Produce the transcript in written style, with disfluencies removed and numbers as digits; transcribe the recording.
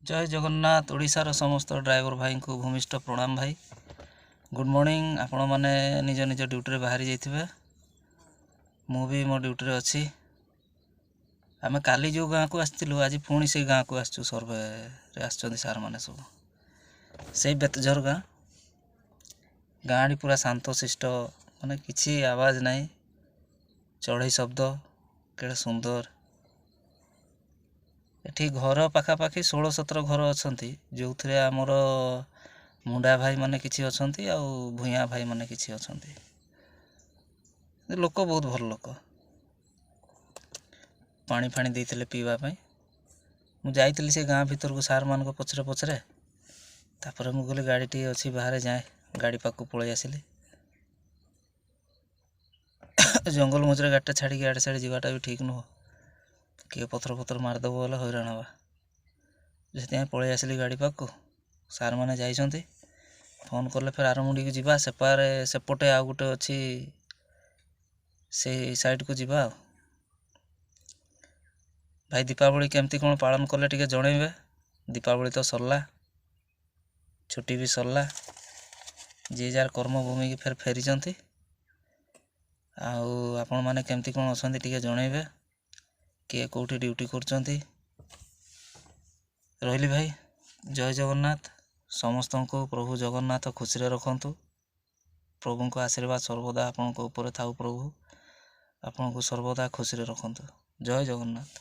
जय जगन्नाथ ओडिशार समस्त ड्राइवर भाई को भूमिष्ठ प्रणाम भाई। Good morning. आपण मैंने निज निज ड्यूटी बाहरी जाइए, मु भी मो ड्यूटी अच्छी। आम काली जो गाँव को आसलु आज पुणी से गाँव को आसचु सर्वे आसचंदी सार मैंने सब से बेतझर गाँ गाँटी पूरा शांत शिष्ट माने किसी आवाज नहीं, चढ़ई शब्द केड़े सुंदर। एठी घर पाखापाखि 16-17 घर अच्छा जो थे आमर मुंडा भाई माने किसी अच्छा आ भूया भाई माने किसी अच्छा। लोक बहुत भल लोक, पानी फाणी देते पीवाई। मु जाइली से गाँ भीतर को सार मान पचरे पचरे तापर मु गली गाड़ी टी अच्छी बाहर जाए गाड़ी पाक पलि आसिली। जंगल मझे गाड़ीटा छाड़ी आड़े साड़े जावाटा भी ठीक नुह, किए पथर पथर मारिदेव बोले हैरान हवा। से पलि आसिली गाड़ी पाक को सार मैंने जाइंट फोन कले फिर आर मुंडी को जीवा सेपारे सेपटे आ गोटे अच्छी से साइड को जीवा। भाई दीपावली केमती कौन पालन कले टिके जनइबे। दीपावली तो सरला, छुट्टी भी सरला, जी जार कर्मभूमि की फेर फेरी आपण मैंने केमती कौन अच्छा टिके जनइबे, किए कौटी ड्यूटी करचंती। रही भाई, जय जगन्नाथ। समस्त को प्रभु जगन्नाथ खुशी रे रखंतु। प्रभु को आशीर्वाद सर्वदा आपण को ऊपर थाउ। प्रभु आपण को सर्वदा खुशी रे रखंतु। जय जगन्नाथ।